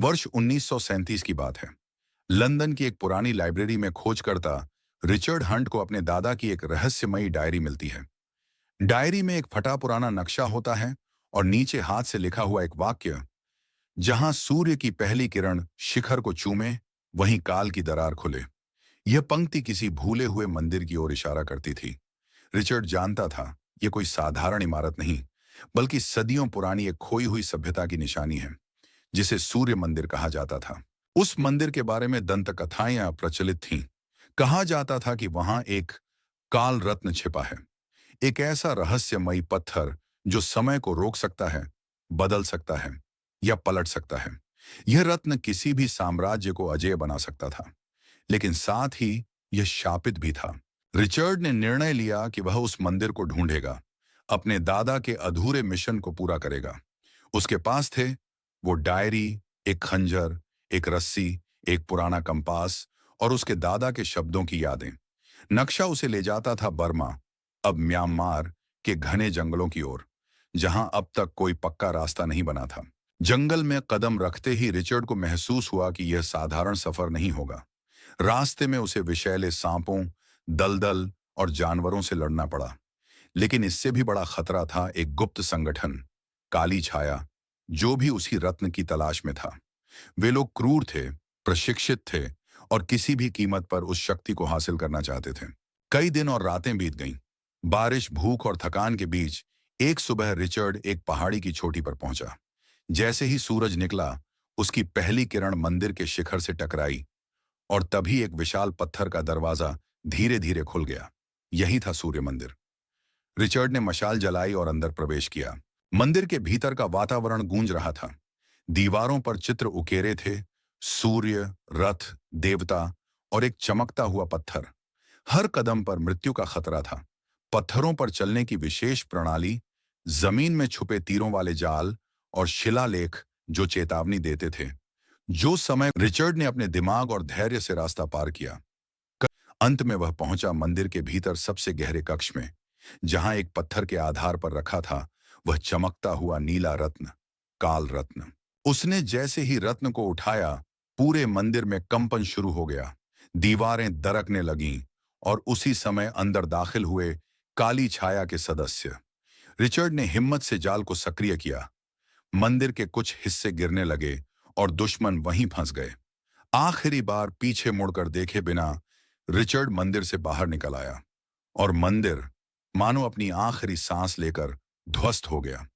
वर्ष 1937 की बात है। लंदन की एक पुरानी लाइब्रेरी में खोजकर्ता रिचर्ड हंट को अपने दादा की एक रहस्यमयी डायरी मिलती है। डायरी में एक फटा पुराना नक्शा होता है और नीचे हाथ से लिखा हुआ एक वाक्य, जहां सूर्य की पहली किरण शिखर को चूमे, वहीं काल की दरार खुले। यह पंक्ति किसी भूले हुए मंदिर की ओर इशारा करती थी। रिचर्ड जानता था, यह कोई साधारण इमारत नहीं, बल्कि सदियों पुरानी एक खोई हुई सभ्यता की निशानी है, जिसे सूर्य मंदिर कहा जाता था। उस मंदिर के बारे में दंत कथाएं प्रचलित थीं। कहा जाता था कि वहां एक काल रत्न छिपा है, एक ऐसा रहस्यमयी पत्थर जो समय को रोक सकता है, बदल सकता है या पलट सकता है। यह रत्न किसी भी साम्राज्य को अजेय बना सकता था, लेकिन साथ ही यह शापित भी था। रिचर्ड ने निर्णय लिया कि वह उस मंदिर को ढूंढेगा, अपने दादा के अधूरे मिशन को पूरा करेगा। उसके पास थे वो डायरी, एक खंजर, एक रस्सी, एक पुराना कंपास और उसके दादा के शब्दों की यादें। नक्शा उसे ले जाता था बर्मा, अब म्यांमार के घने जंगलों की ओर, जहां अब तक कोई पक्का रास्ता नहीं बना था। जंगल में कदम रखते ही रिचर्ड को महसूस हुआ कि यह साधारण सफर नहीं होगा। रास्ते में उसे विषैले सांपों, दलदल और जानवरों से लड़ना पड़ा। लेकिन इससे भी बड़ा खतरा था एक गुप्त संगठन, काली छाया, जो भी उसी रत्न की तलाश में था। वे लोग क्रूर थे, प्रशिक्षित थे और किसी भी कीमत पर उस शक्ति को हासिल करना चाहते थे। कई दिन और रातें बीत गईं। बारिश, भूख और थकान के बीच एक सुबह रिचर्ड एक पहाड़ी की चोटी पर पहुंचा। जैसे ही सूरज निकला, उसकी पहली किरण मंदिर के शिखर से टकराई और तभी एक विशाल पत्थर का दरवाजा धीरे धीरे खुल गया। यही था सूर्य मंदिर। रिचर्ड ने मशाल जलाई और अंदर प्रवेश किया। मंदिर के भीतर का वातावरण गूंज रहा था। दीवारों पर चित्र उकेरे थे, सूर्य, रथ, देवता और एक चमकता हुआ पत्थर। हर कदम पर मृत्यु का खतरा था। पत्थरों पर चलने की विशेष प्रणाली, जमीन में छुपे तीरों वाले जाल और शिलालेख जो चेतावनी देते थे। जो समय रिचर्ड ने अपने दिमाग और धैर्य से रास्ता पार किया, अंत में वह पहुंचा मंदिर के भीतर सबसे गहरे कक्ष में, जहां एक पत्थर के आधार पर रखा था वह चमकता हुआ नीला रत्न, काल रत्न। उसने जैसे ही रत्न को उठाया, पूरे मंदिर में कंपन शुरू हो गया। दीवारें दरकने लगीं और उसी समय अंदर दाखिल हुए काली छाया के सदस्य। रिचर्ड ने हिम्मत से जाल को सक्रिय किया। मंदिर के कुछ हिस्से गिरने लगे और दुश्मन वहीं फंस गए। आखिरी बार पीछे मुड़कर देखे बिना रिचर्ड मंदिर से बाहर निकल आया और मंदिर मानो अपनी आखिरी सांस लेकर ध्वस्त हो गया।